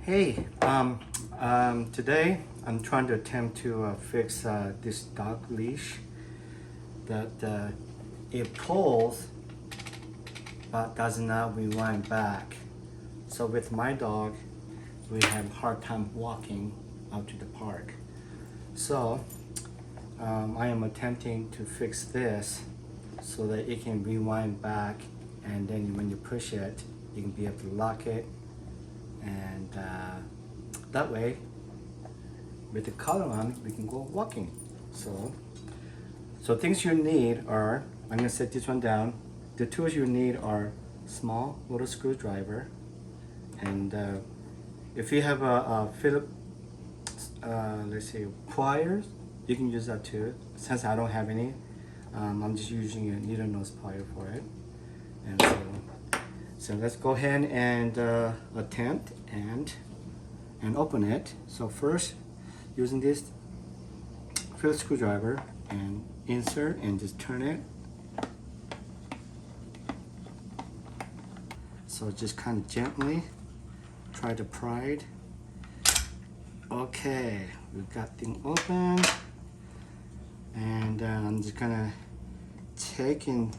Hey, today I'm trying to attempt to fix this dog leash that it pulls but does not rewind back. So with my dog, we have a hard time walking out to the park. So I am attempting to fix this so that it can rewind back, and then when you push it, you can be able to lock it, and that way with the collar on we can go walking. So things you need are, I'm gonna set this one down. The tools you need are small little screwdriver, and if you have a Phillips let's say pliers, you can use that too. Since I don't have any, I'm just using a needle nose plier for it. And so let's go ahead and attempt and open it. So first, using this Phillips screwdriver, and insert and just turn it. So just kind of gently try to pry it. Okay, we've got thing open, and I'm just gonna taking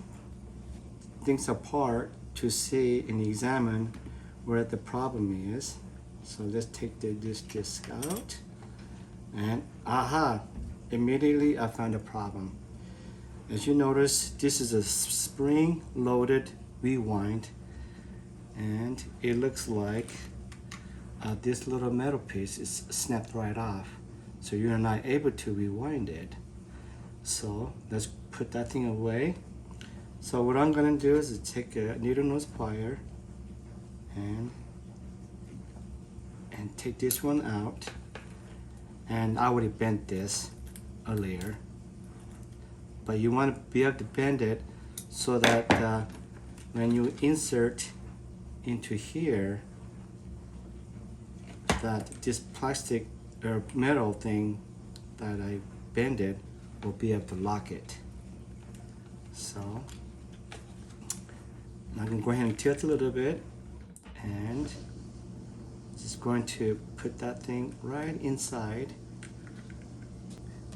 things apart to see and examine where the problem is. So let's take this disc out, and aha, immediately I found a problem. As you notice, this is a spring-loaded rewind, and it looks like this little metal piece is snapped right off, so you're not able to rewind it. So let's put that thing away. So what I'm gonna do is take a needle nose plier and take this one out. And I already bent this earlier, but you want to be able to bend it so that when you insert into here, that this plastic or metal thing that I bended will be able to lock it. So I can go ahead and tilt a little bit, and just going to put that thing right inside.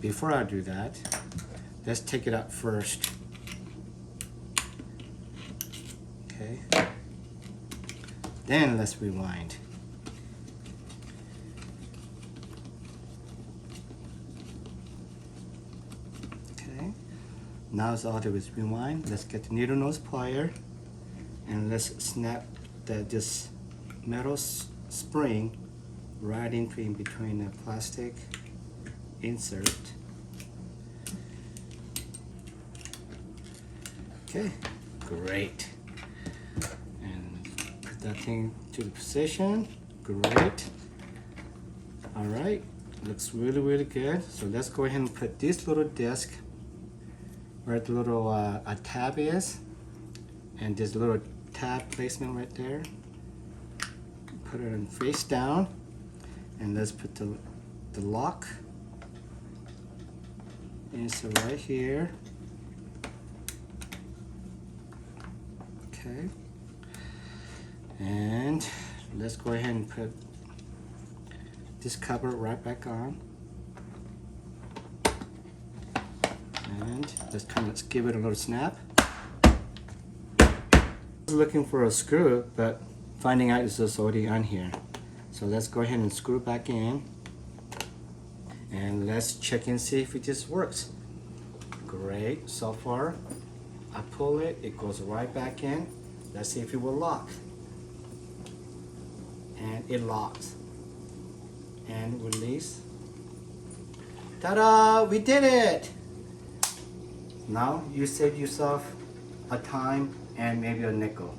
Before I do that, let's take it out first. Okay. Then let's rewind. Okay. Now it's all there is rewind. Let's get the needle nose plier, and let's snap this metal spring right in between the plastic insert. Okay, great. And put that thing to the position. Great. All right, looks really good. So let's go ahead and put this little disc where the little a tab is, and this little tab placement right there. Put it on face down, and let's put the lock insert right here. Okay, and let's go ahead and put this cover right back on, and let's give it a little snap. I was looking for a screw, but finding out it's just already on here. So let's go ahead and screw back in, and let's check and see if it just works. Great, so far. I pull it, it goes right back in. Let's see if it will lock. And it locks. And release. Ta-da! We did it! Now you save yourself a time and maybe a nickel.